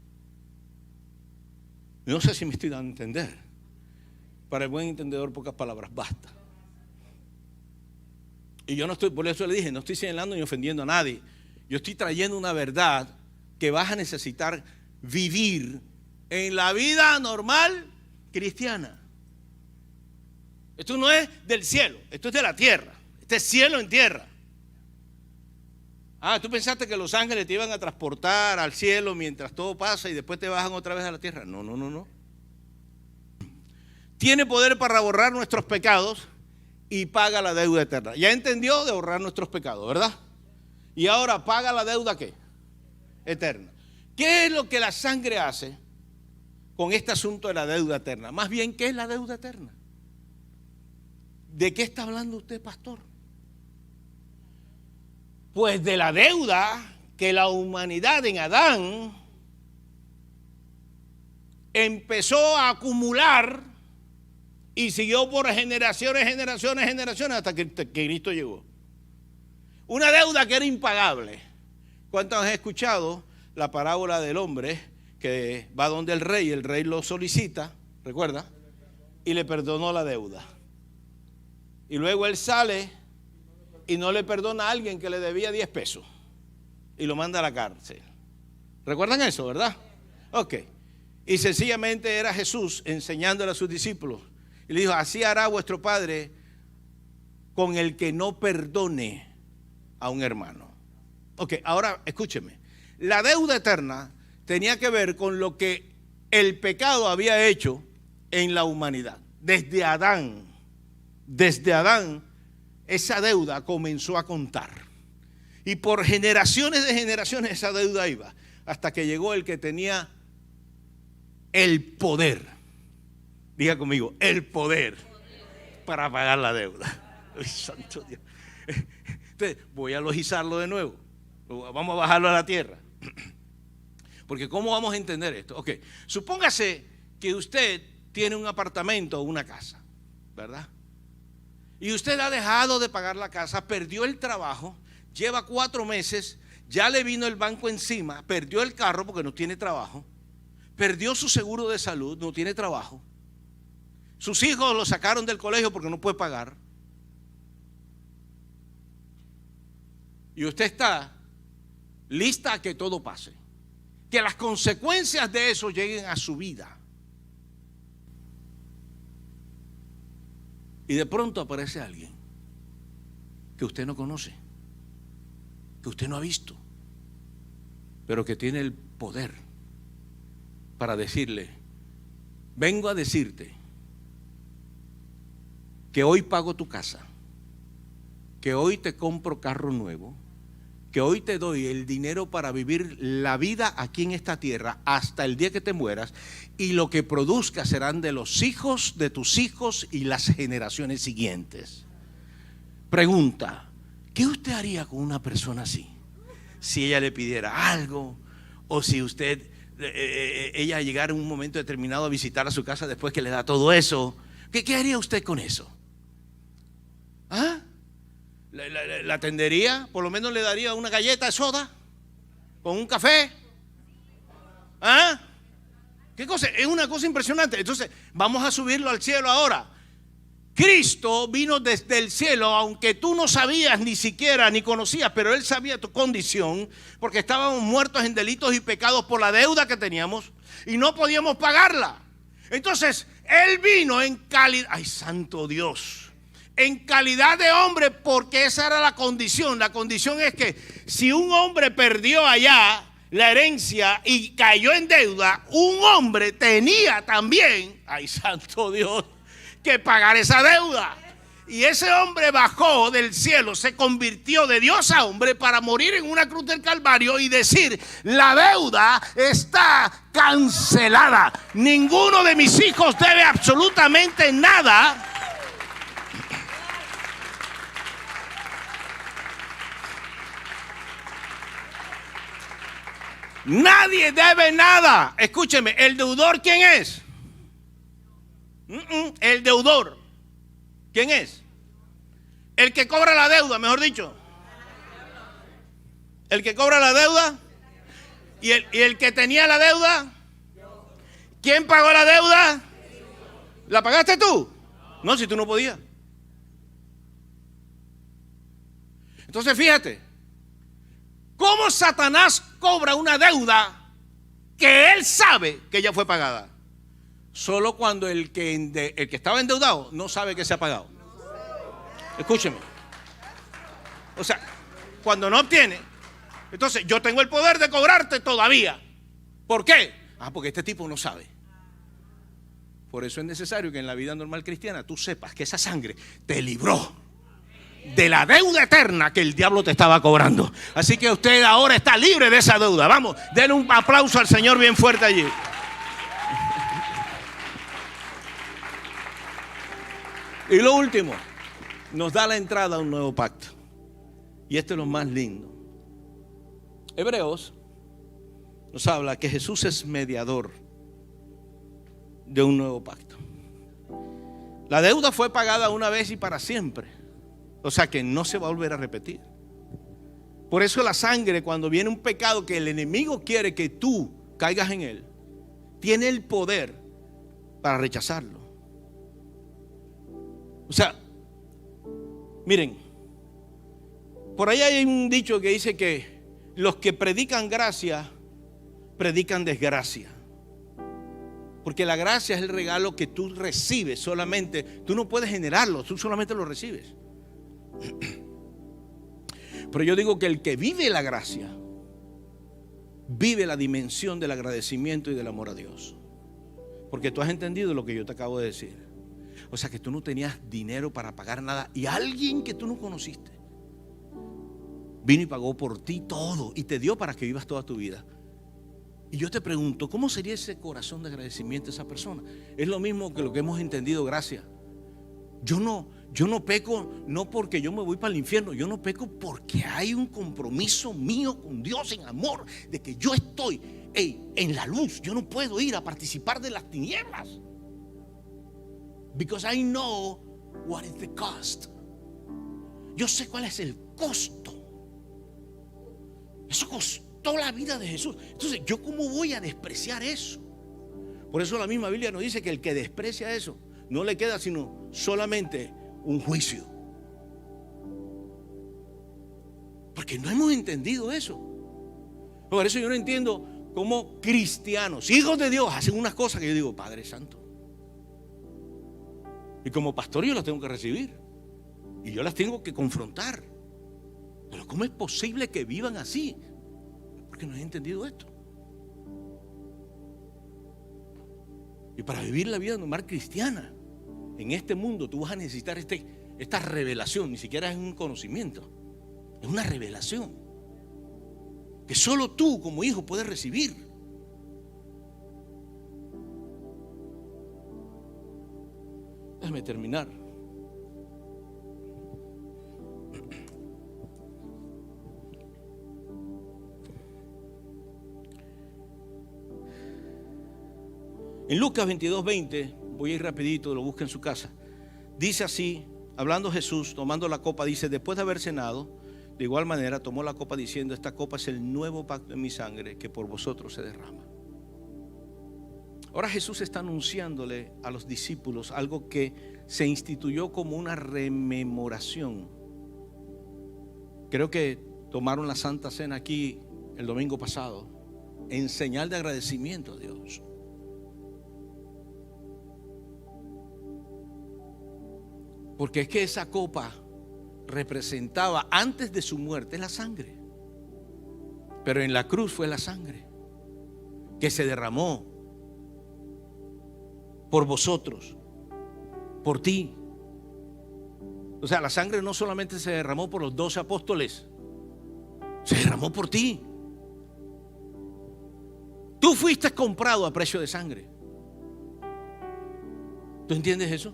No sé si me estoy dando a entender. Para el buen entendedor, pocas palabras, basta. Y yo no estoy, por eso le dije, no estoy señalando ni ofendiendo a nadie. Yo estoy trayendo una verdad que vas a necesitar vivir en la vida normal cristiana. Esto no es del cielo, esto es de la tierra. Este es cielo en tierra. ¿Tú pensaste que los ángeles te iban a transportar al cielo mientras todo pasa y después te bajan otra vez a la tierra? No, no, no, no. Tiene poder para borrar nuestros pecados y paga la deuda eterna. Ya entendió de borrar nuestros pecados, ¿verdad? Y ahora paga la deuda ¿qué? Eterna. ¿Qué es lo que la sangre hace con este asunto de la deuda eterna? Más bien, ¿qué es la deuda eterna? ¿De qué está hablando usted, pastor? Pues de la deuda que la humanidad en Adán empezó a acumular y siguió por generaciones hasta que Cristo llegó. Una deuda que era impagable. ¿Cuántos han escuchado la parábola del hombre que va donde el rey lo solicita, recuerda, y le perdonó la deuda? Y luego él sale y no le perdona a alguien que le debía 10 pesos y lo manda a la cárcel. ¿Recuerdan eso, verdad? Ok. Y sencillamente era Jesús enseñándole a sus discípulos. Y le dijo, así hará vuestro Padre con el que no perdone a un hermano. Ok, ahora escúcheme. La deuda eterna tenía que ver con lo que el pecado había hecho en la humanidad. Desde Adán, esa deuda comenzó a contar. Y por generaciones de generaciones esa deuda iba. Hasta que llegó el que tenía el poder. Diga conmigo, el poder para pagar la deuda. Ay, santo Dios. Entonces, voy a logizarlo de nuevo. Vamos a bajarlo a la tierra. Porque ¿cómo vamos a entender esto? Ok, supóngase que usted tiene un apartamento o una casa, ¿verdad? Y usted ha dejado de pagar la casa, perdió el trabajo, lleva 4 meses, ya le vino el banco encima, perdió el carro porque no tiene trabajo, perdió su seguro de salud, no tiene trabajo. Sus hijos lo sacaron del colegio porque no puede pagar. Y usted está lista a que todo pase. Que las consecuencias de eso lleguen a su vida. Y de pronto aparece alguien que usted no conoce, que usted no ha visto, pero que tiene el poder para decirle, vengo a decirte que hoy pago tu casa, que hoy te compro carro nuevo, que hoy te doy el dinero para vivir la vida aquí en esta tierra hasta el día que te mueras, y lo que produzcas serán de los hijos de tus hijos y las generaciones siguientes. Pregunta, ¿qué usted haría con una persona así? Si ella le pidiera algo, o si ella llegara en un momento determinado a visitar a su casa después que le da todo eso, ¿qué haría usted con eso? ¿Ah? ¿La atendería? ¿Por lo menos le daría una galleta de soda? ¿Con un café? ¿Ah? ¿Qué cosa? Es una cosa impresionante. Entonces, vamos a subirlo al cielo ahora. Cristo vino desde el cielo, aunque tú no sabías ni siquiera, ni conocías, pero Él sabía tu condición, porque estábamos muertos en delitos y pecados por la deuda que teníamos y no podíamos pagarla. Entonces, Él vino en calidad, ¡ay, santo Dios! En calidad de hombre, porque esa era la condición. La condición es que si un hombre perdió allá la herencia y cayó en deuda, un hombre tenía también, ¡ay, santo Dios!, que pagar esa deuda. Y ese hombre bajó del cielo, se convirtió de Dios a hombre para morir en una cruz del Calvario y decir: la deuda está cancelada. Ninguno de mis hijos debe absolutamente nada. Nadie debe nada. Escúcheme, ¿el deudor quién es? El deudor, ¿quién es? El que cobra la deuda, mejor dicho. El que cobra la deuda. ¿Y el que tenía la deuda? ¿Quién pagó la deuda? ¿La pagaste tú? No, si tú no podías. Entonces fíjate, ¿cómo Satanás cobra una deuda que él sabe que ya fue pagada? Solo cuando el que estaba endeudado no sabe que se ha pagado. Escúcheme. O sea, cuando no obtiene, entonces yo tengo el poder de cobrarte todavía. ¿Por qué? Porque este tipo no sabe. Por eso es necesario que en la vida normal cristiana tú sepas que esa sangre te libró de la deuda eterna que el diablo te estaba cobrando. Así que usted ahora está libre de esa deuda. Vamos, denle un aplauso al Señor bien fuerte allí. Y lo último, nos da la entrada a un nuevo pacto. Y esto es lo más lindo. Hebreos nos habla que Jesús es mediador de un nuevo pacto. La deuda fue pagada una vez y para siempre. O sea que no se va a volver a repetir. Por eso la sangre, cuando viene un pecado que el enemigo quiere que tú caigas en él, tiene el poder para rechazarlo. O sea, miren, por ahí hay un dicho que dice que los que predican gracia, predican desgracia. Porque la gracia es el regalo que tú recibes solamente. Tú no puedes generarlo, tú solamente lo recibes. Pero yo digo que el que vive la gracia, vive la dimensión del agradecimiento y del amor a Dios. Porque tú has entendido lo que yo te acabo de decir. O sea que tú no tenías dinero para pagar nada y alguien que tú no conociste vino y pagó por ti todo y te dio para que vivas toda tu vida. Y yo te pregunto, ¿cómo sería ese corazón de agradecimiento de esa persona? Es lo mismo que lo que hemos entendido, gracia. Yo no peco no porque yo me voy para el infierno, yo no peco porque hay un compromiso mío con Dios en amor, de que yo estoy en la luz. Yo no puedo ir a participar de las tinieblas. Because I know what is the cost. Yo sé cuál es el costo. Eso costó la vida de Jesús. Entonces, ¿yo cómo voy a despreciar eso? Por eso la misma Biblia nos dice que el que desprecia eso, no le queda sino solamente un juicio. Porque no hemos entendido eso. Por eso yo no entiendo cómo cristianos, hijos de Dios, hacen unas cosas que yo digo, Padre Santo. Y como pastor yo las tengo que recibir. Y yo las tengo que confrontar. Pero ¿cómo es posible que vivan así? Porque no he entendido esto. Y para vivir la vida normal cristiana en este mundo, tú vas a necesitar esta revelación. Ni siquiera es un conocimiento, es una revelación que solo tú como hijo puedes recibir. Déjame terminar. En Lucas 22:20, voy a ir rapidito, lo busca en su casa. Dice así, hablando Jesús, tomando la copa, dice: después de haber cenado, de igual manera tomó la copa diciendo: esta copa es el nuevo pacto en mi sangre que por vosotros se derrama. Ahora Jesús está anunciándole a los discípulos algo que se instituyó como una rememoración. Creo que tomaron la Santa Cena aquí el domingo pasado en señal de agradecimiento a Dios. Porque es que esa copa representaba antes de su muerte la sangre. Pero en la cruz fue la sangre que se derramó por vosotros, por ti. O sea, la sangre no solamente se derramó por los 12 apóstoles, se derramó por ti. Tú fuiste comprado a precio de sangre. ¿Tú entiendes eso?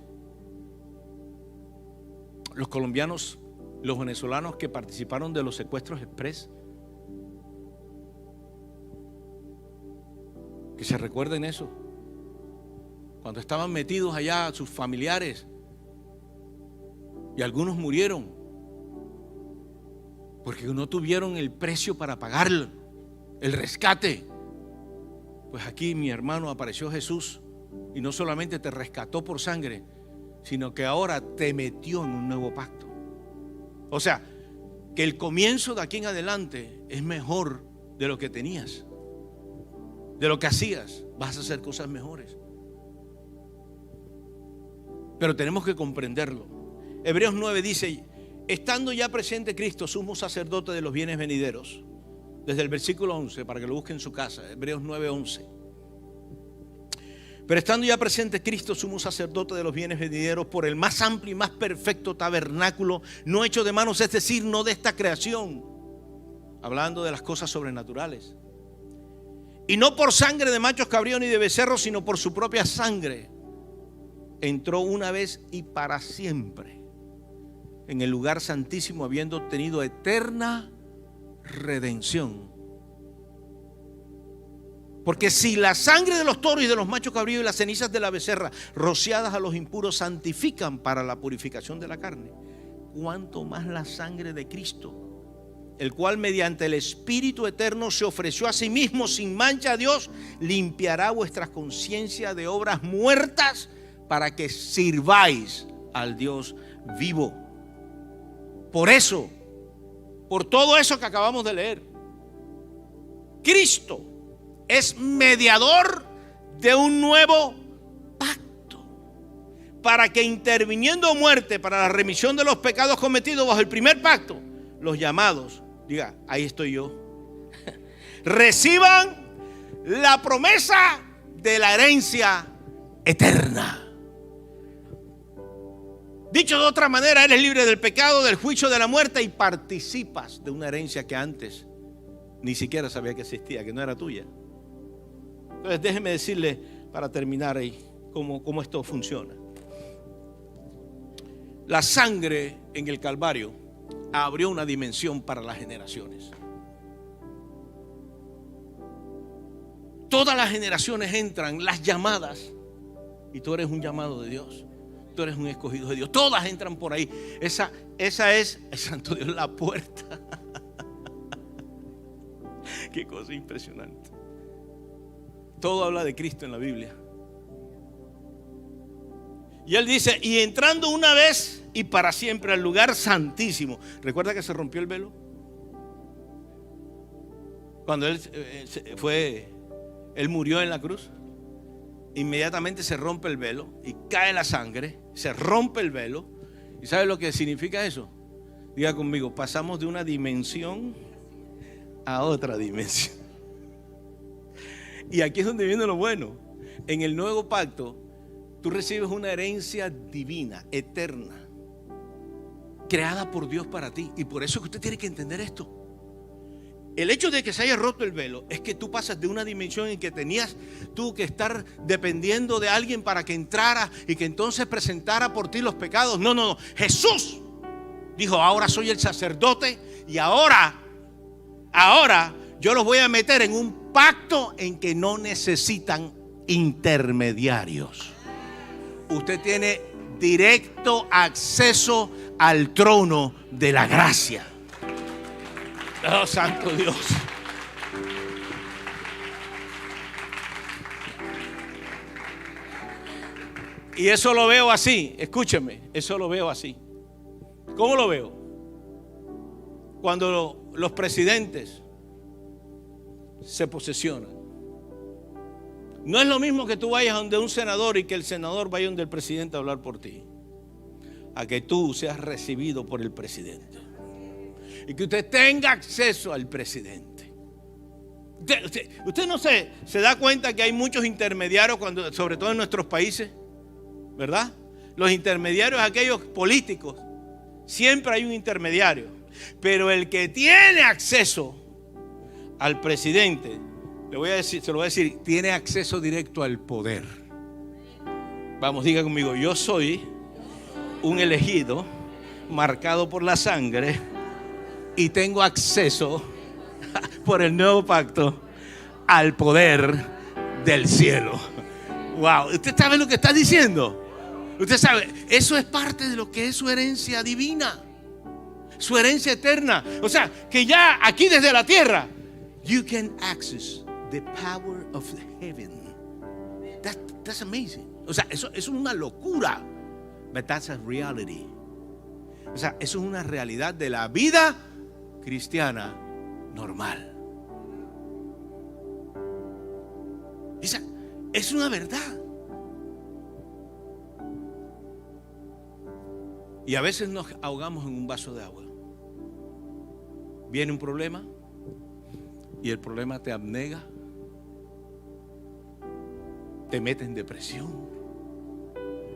Los colombianos, los venezolanos que participaron de los secuestros express, que se recuerden eso. Cuando estaban metidos allá sus familiares y algunos murieron porque no tuvieron el precio para pagar el rescate. Pues aquí, mi hermano, apareció Jesús y no solamente te rescató por sangre, sino que ahora te metió en un nuevo pacto. O sea, que el comienzo de aquí en adelante es mejor de lo que tenías, de lo que hacías. Vas a hacer cosas mejores. Pero tenemos que comprenderlo. Hebreos 9 dice: estando ya presente Cristo, sumo sacerdote de los bienes venideros. Desde el versículo 11, para que lo busquen en su casa, Hebreos 9:11. Pero estando ya presente Cristo, sumo sacerdote de los bienes venideros, por el más amplio y más perfecto tabernáculo, no hecho de manos, es decir, no de esta creación, hablando de las cosas sobrenaturales. Y no por sangre de machos cabríos ni de becerros, sino por su propia sangre, entró una vez y para siempre en el lugar santísimo, habiendo obtenido eterna redención. Porque si la sangre de los toros y de los machos cabríos y las cenizas de la becerra rociadas a los impuros santifican para la purificación de la carne, cuánto más la sangre de Cristo, el cual mediante el Espíritu eterno se ofreció a sí mismo sin mancha a Dios, limpiará vuestras conciencias de obras muertas para que sirváis al Dios vivo. Por eso, por todo eso que acabamos de leer, Cristo es mediador de un nuevo pacto, para que interviniendo muerte para la remisión de los pecados cometidos bajo el primer pacto, los llamados, diga, ahí estoy yo, reciban la promesa de la herencia eterna. Dicho de otra manera, eres libre del pecado, del juicio, de la muerte, y participas de una herencia que antes ni siquiera sabía que existía, que no era tuya. Entonces déjeme decirle, para terminar ahí, cómo esto funciona. La sangre en el Calvario abrió una dimensión para las generaciones. Todas las generaciones entran, las llamadas, y tú eres un llamado de Dios. Tú eres un escogido de Dios. Todas entran por ahí. Esa es, santo Dios, la puerta. Qué cosa impresionante. Todo habla de Cristo en la Biblia. Y él dice, y entrando una vez y para siempre al lugar santísimo. ¿Recuerda que se rompió el velo? Cuando él murió en la cruz. Inmediatamente se rompe el velo y cae la sangre, se rompe el velo. ¿Y sabe lo que significa eso? Diga conmigo, pasamos de una dimensión a otra dimensión. Y aquí es donde viene lo bueno. En el nuevo pacto, tú recibes una herencia divina, eterna, creada por Dios para ti. Y por eso es que usted tiene que entender esto. El hecho de que se haya roto el velo es que tú pasas de una dimensión en que tenías tú que estar dependiendo de alguien para que entrara y que entonces presentara por ti los pecados. No. Jesús dijo, ahora soy el sacerdote y ahora yo los voy a meter en un pacto en que no necesitan intermediarios. Usted tiene directo acceso al trono de la gracia. Oh, santo Dios. Y eso lo veo así, escúcheme, eso lo veo así. ¿Cómo lo veo? Cuando los presidentes se posesionan. No es lo mismo que tú vayas donde un senador y que el senador vaya donde el presidente a hablar por ti, a que tú seas recibido por el presidente y que usted tenga acceso al presidente. Usted no se da cuenta que hay muchos intermediarios, sobre todo en nuestros países, ¿verdad? Los intermediarios, aquellos políticos, siempre hay un intermediario, pero el que tiene acceso al presidente, se lo voy a decir, tiene acceso directo al poder. Vamos, diga conmigo, yo soy un elegido, marcado por la sangre, y tengo acceso por el nuevo pacto al poder del cielo. Wow, ¿usted sabe lo que está diciendo? Usted sabe, eso es parte de lo que es su herencia divina, su herencia eterna. O sea, que ya aquí desde la tierra, you can access the power of the heaven. That's amazing. O sea, eso es una locura. But that's a reality. O sea, eso es una realidad de la vida cristiana normal. Esa es una verdad. Y a veces nos ahogamos en un vaso de agua. Viene un problema y el problema te abnega, te mete en depresión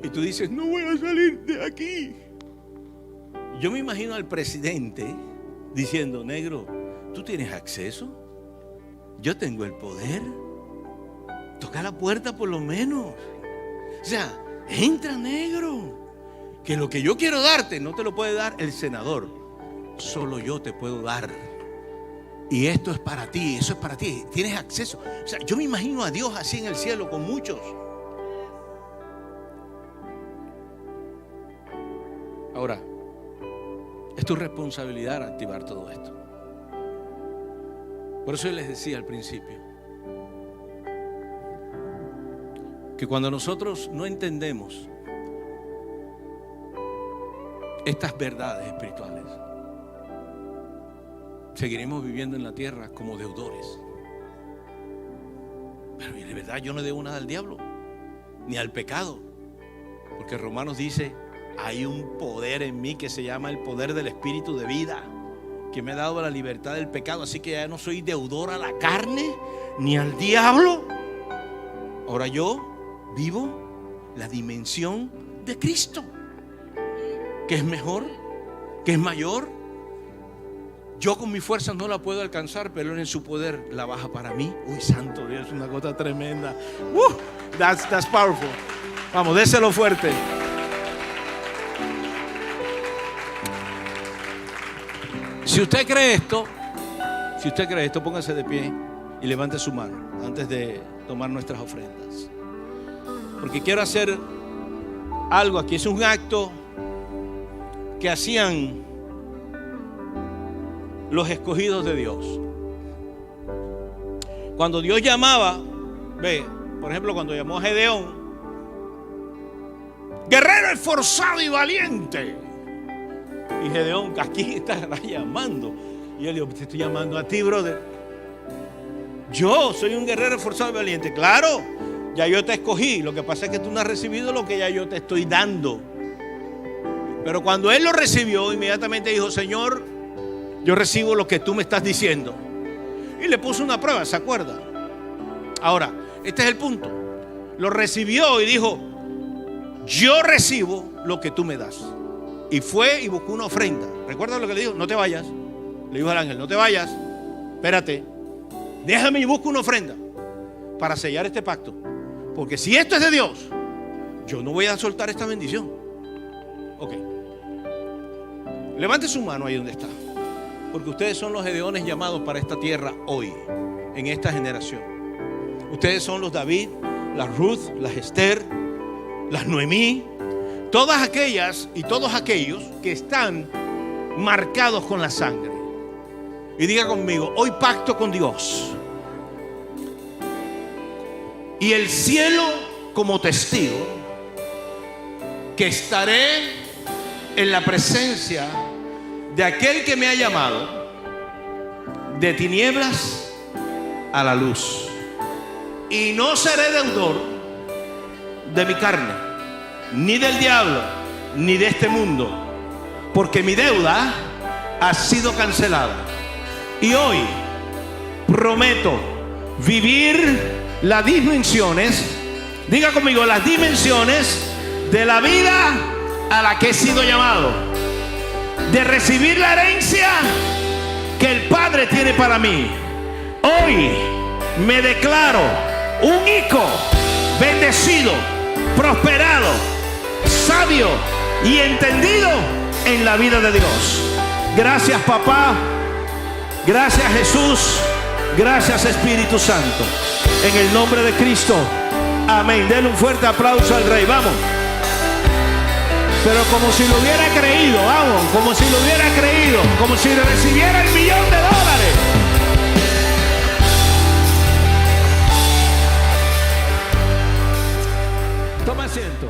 y tú dices, no voy a salir de aquí. Yo me imagino al presidente diciendo, negro, ¿tú tienes acceso? Yo tengo el poder. Toca la puerta por lo menos. O sea, entra, negro, que lo que yo quiero darte no te lo puede dar el senador, solo yo te puedo dar. Y esto es para ti, eso es para ti, tienes acceso. O sea, yo me imagino a Dios así en el cielo con muchos. Ahora, es tu responsabilidad activar todo esto. Por eso yo les decía al principio que cuando nosotros no entendemos estas verdades espirituales, seguiremos viviendo en la tierra como deudores. Pero de verdad yo no debo nada al diablo ni al pecado, porque Romanos dice, hay un poder en mí que se llama el poder del Espíritu de vida, que me ha dado la libertad del pecado, así que ya no soy deudor a la carne ni al diablo. Ahora yo vivo la dimensión de Cristo, que es mejor, que es mayor. Yo con mi fuerza no la puedo alcanzar, pero Él en su poder la baja para mí. Uy, santo Dios, es una cosa tremenda. That's powerful. Vamos, déselo fuerte. Si usted cree esto, póngase de pie y levante su mano antes de tomar nuestras ofrendas. Porque quiero hacer algo aquí. Es un acto que hacían los escogidos de Dios. Cuando Dios llamaba, por ejemplo, cuando llamó a Gedeón, guerrero esforzado y valiente. Y Gedeón, aquí está llamando. Y él dijo, te estoy llamando a ti, brother. Yo soy un guerrero esforzado y valiente. Claro, ya yo te escogí. Lo que pasa es que tú no has recibido lo que ya yo te estoy dando. Pero cuando él lo recibió, inmediatamente dijo, Señor, yo recibo lo que tú me estás diciendo. Y le puso una prueba, ¿se acuerda? Ahora, este es el punto. Lo recibió y dijo, yo recibo lo que tú me das. Y fue y buscó una ofrenda. ¿Recuerda lo que le dijo? No te vayas. Le dijo al ángel, no te vayas. Espérate. Déjame y busco una ofrenda para sellar este pacto. Porque si esto es de Dios, yo no voy a soltar esta bendición. Ok. Levante su mano ahí donde está. Porque ustedes son los Gedeones llamados para esta tierra hoy, en esta generación. Ustedes son los David, las Ruth, las Esther, las Noemí, todas aquellas y todos aquellos que están marcados con la sangre. Y diga conmigo, hoy pacto con Dios. Y el cielo como testigo que estaré en la presencia de aquel que me ha llamado de tinieblas a la luz. Y no seré deudor de mi carne, ni del diablo, ni de este mundo, porque mi deuda ha sido cancelada. Y hoy prometo vivir las dimensiones, diga conmigo, las dimensiones de la vida a la que he sido llamado, de recibir la herencia que el Padre tiene para mí. Hoy me declaro un hijo bendecido, prosperado, sabio y entendido en la vida de Dios. Gracias, papá. Gracias, Jesús. Gracias, Espíritu Santo. En el nombre de Cristo. Amén. Denle un fuerte aplauso al Rey. Vamos. Pero como si lo hubiera creído. Vamos. Como si lo hubiera creído. Como si recibiera el $1.000.000. Toma asiento.